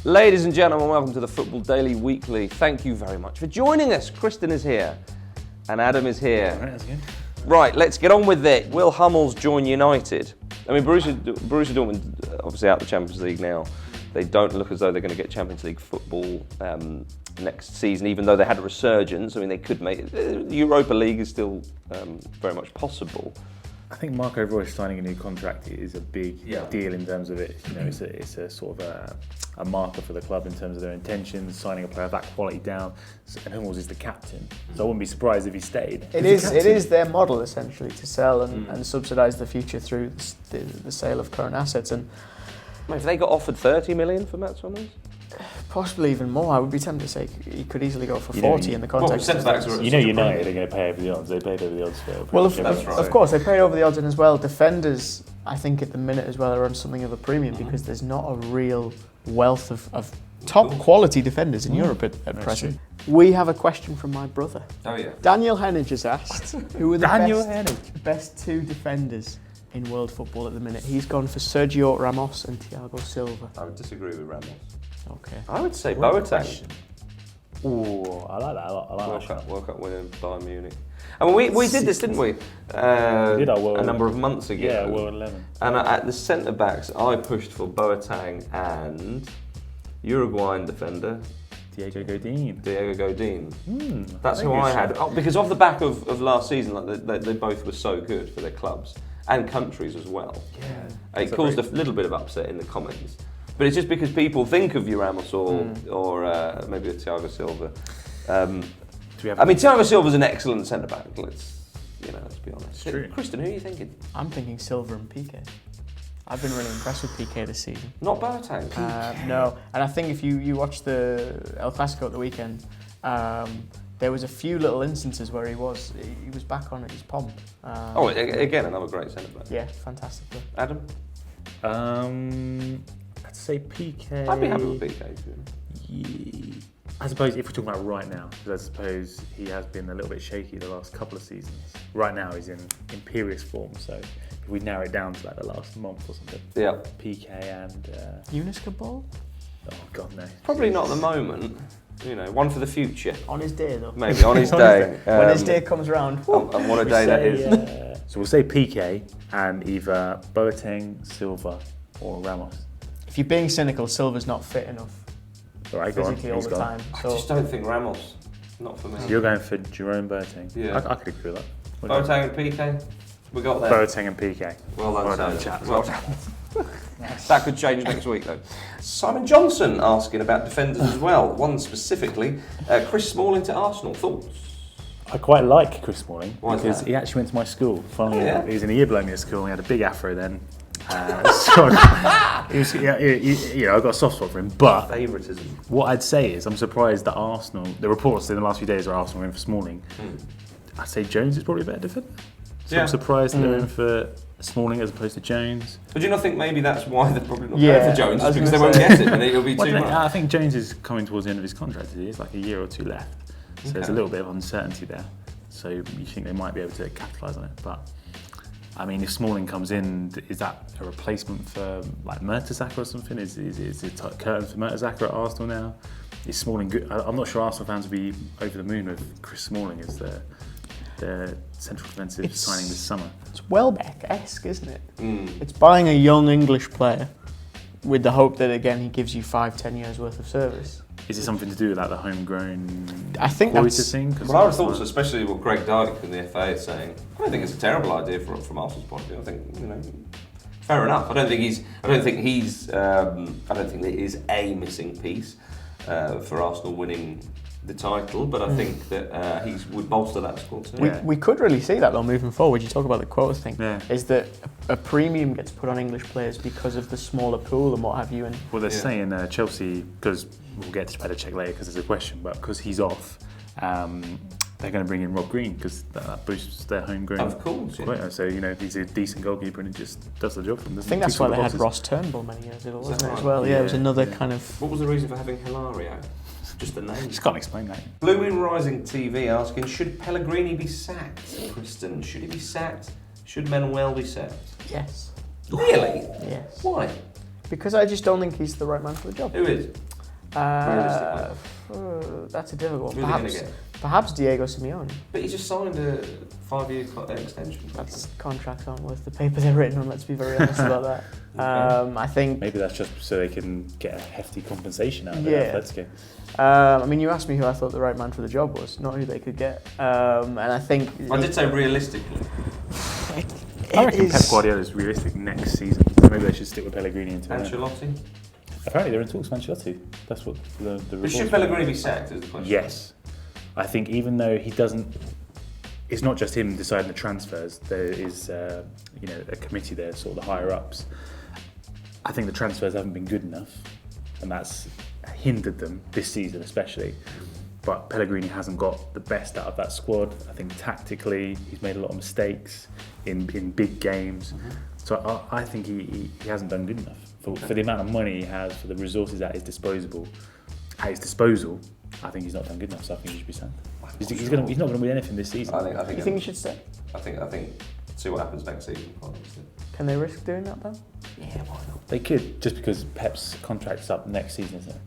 Ladies and gentlemen, welcome to the Football Daily Weekly. Thank you very much for joining us. Kristan is here and Adam is here. All right, that's good. Right, let's get on with it. Will Hummels join United? I mean, Borussia Dortmund, obviously out of the Champions League now. They don't look as though they're going to get Champions League football next season, even though they had a resurgence. I mean, they could make it. Europa League is still very much possible. I think Marco Reus signing a new contract is a big deal in terms of it. You know, it's a sort of a marker for the club in terms of their intentions, signing a player of that quality down. And Hummels is the captain, so I wouldn't be surprised if he stayed. It is their model essentially to sell and subsidise the future through the sale of current assets. And Have they got offered 30 million for Mats Hummels? possibly even more. I would be tempted to say he could easily go for 40 in the context. United are going to pay over the odds. They paid over the odds for. Well, of course, they paid over the odds, and as well, defenders, I think at the minute as well, are on something of a premium because there's not a real wealth of top quality defenders in Europe at present. We have a question from my brother. Oh yeah. Daniel Hennig has asked, who are the best two defenders in world football at the minute? He's gone for Sergio Ramos and Thiago Silva. I would disagree with Ramos. Okay. I would say Boateng. Oh, I like that a lot. I like that. World Cup winner, Bayern Munich. I mean, we did this, didn't we? A number of months ago. Yeah, World 11. And at the centre backs, I pushed for Boateng and Uruguayan defender Diego Godin. That's who I had. Oh, because off the back of last season, like they both were so good for their clubs and countries as well. Yeah. It caused a little bit of upset in the comments. But it's just because people think of you, Ramos, or maybe a Thiago Silva. Thiago Silva's an excellent centre back. Let's be honest. True. Kristan, who are you thinking? I'm thinking Silva and Piqué. I've been really impressed with Piqué this season. Not Boateng. No, and I think if you watch the El Clasico at the weekend, there was a few little instances where he was back on his pomp. Again, another great centre back. Yeah, fantastic. Adam? I'd say Piqué. I'd be happy with Piqué too. Yeah. I suppose if we're talking about right now, because I suppose he has been a little bit shaky the last couple of seasons. Right now he's in imperious form, so if we narrow it down to like the last month or something. Yeah. Piqué and Yunus Kabul? Oh God, no. Probably not at the moment. One for the future. On his day though. Maybe on his day. When his day comes around. And what a day that is. So we'll say Piqué and either Boateng, Silva or Ramos. If you're being cynical, Silva's not fit enough. All right, physically all the time. I just don't think Ramos. Not for me. So you're going for Jerome Boateng. Yeah. I could agree with that. Boateng and Piqué. We got there. Boateng and Piqué. Well done, chaps. Well done. That could change next week though. Simon Johnson asking about defenders as well. One specifically, Chris Smalling to Arsenal. Thoughts? I quite like Chris Smalling because he actually went to my school. Funnily enough, he was in a year below me at school. And he had a big afro then. I got a soft spot for him. But favouritism. What I'd say is, I'm surprised that Arsenal. The reports in the last few days are Arsenal were in for Smalling. I'd say Jones is probably a better defender. So I'm surprised that they're in for Smalling as opposed to Jones. But do you not think maybe that's why they're probably not going for Jones? It's because they won't get him and it'll be too much. I think Jones is coming towards the end of his contract. He's like a year or two left. So there's a little bit of uncertainty there. So you think they might be able to capitalise on it. But I mean, if Smalling comes in, is that a replacement for like Mertesacker or something? Is it curtains for Mertesacker at Arsenal now? Is Smalling good? I'm not sure Arsenal fans will be over the moon with Chris Smalling as their central defensive signing this summer. It's Welbeck-esque, isn't it? It's buying a young English player with the hope that, again, he gives you 5-10 years worth of service. Is it something to do with like the homegrown I think that's thing? Well, I would have thought so, especially what Greg Dyke in the FA is saying. I don't think it's a terrible idea from Arsenal's point of view. I think, fair enough. I don't think that it is a missing piece for Arsenal winning the title, but I think that he would bolster that squad too. We could really see that though moving forward. You talk about the quota thing. Yeah. Is that a premium gets put on English players because of the smaller pool and what have you? And well, they're saying Chelsea, because we'll get to Petr Cech later because there's a question, but because he's off, they're going to bring in Rob Green because that boosts their homegrown. Of course. Quota. So he's a decent goalkeeper and it just does the job for them. I think that's why they had Ross Turnbull many years ago, wasn't it? As well. Yeah, it was another kind of. What was the reason for having Hilario? Just the name. Just can't explain that. Blue Moon Rising TV asking, should Pellegrini be sacked? Kristan, should he be sacked? Should Manuel be sacked? Yes. Really? Yes. Why? Because I just don't think he's the right man for the job. Who is? That's a difficult one. Who are they going to get? Perhaps Diego Simeone. But he just signed a 5-year extension. That's contracts aren't worth the paper they're written on. Let's be very honest about that. I think maybe that's just so they can get a hefty compensation out of Yeah. Atletico. I mean, you asked me who I thought the right man for the job was, not who they could get. And I think I did say realistically. I reckon Pep Guardiola is realistic next season. So maybe they should stick with Pellegrini into it. Ancelotti. Apparently they're in talks with Ancelotti. That's what the But reports should Pellegrini be sacked is the question. Yes. I think even though he doesn't, it's not just him deciding the transfers. There is, a committee there, sort of the higher ups. I think the transfers haven't been good enough, and that's hindered them this season, especially. But Pellegrini hasn't got the best out of that squad. I think tactically he's made a lot of mistakes in big games. So I think he hasn't done good enough for the amount of money he has, for the resources at his disposal. I think he's not done good enough, so I think he should be sent. He's not going to win anything this season. I think you think he should stay? I think see what happens next season. Honestly. Can they risk doing that though? Yeah, why not? They could, just because Pep's contract's up next season, isn't it?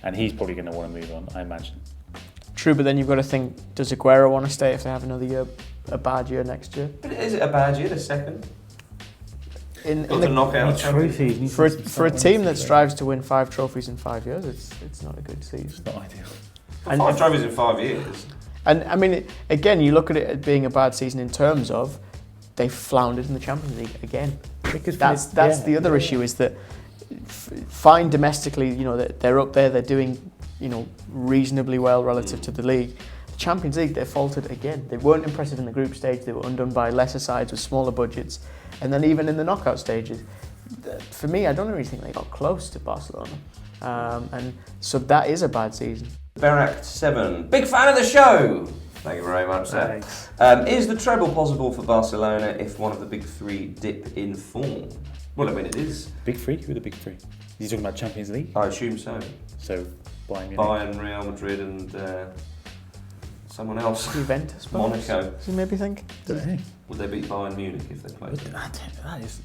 And he's probably going to want to move on, I imagine. True, but then you've got to think, does Aguero want to stay if they have another year, a bad year next year? But is it a bad year, the second? In Got the knockout trophies. For a team that strives to win 5 trophies in 5 years, it's not a good season. It's not ideal. And 5 trophies in 5 years. And I mean, again, you look at it as being a bad season in terms of they floundered in the Champions League again. Because that's the other issue, is that fine domestically, they're up there, they're doing, reasonably well relative to the league. The Champions League, they faltered again. They weren't impressive in the group stage. They were undone by lesser sides with smaller budgets. And then even in the knockout stages, for me, I don't really think they got close to Barcelona. And so that is a bad season. Berak7, big fan of the show. Thank you very much, sir. Thanks. Is the treble possible for Barcelona if one of the big three dip in form? Well, I mean, it is. Big three? Who are the big three? You're talking about Champions League? I assume so. So, Bayern Munich. Bayern, Real Madrid, and someone else. Juventus, perhaps? Monaco. Do you maybe think? Don't know. Would they beat Bayern Munich if they played? That is...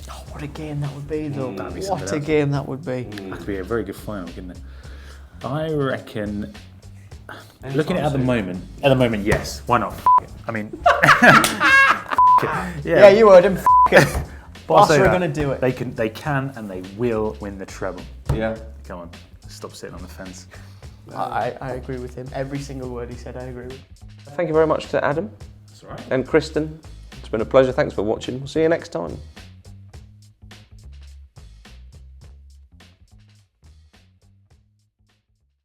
Oh, what a game that would be, though. That'd be What something a else. game that would be. That could be a very good final, couldn't it? I reckon... Anytime Looking at the soon. moment... At the moment, yes. Why not? I mean... Yeah, you heard him. Barca are going to do it. They can and they will win the treble. Yeah. Come on, stop sitting on the fence. I agree with him. Every single word he said, I agree with. Thank you very much to Adam That's all right. and Kristan. It's been a pleasure. Thanks for watching. We'll see you next time.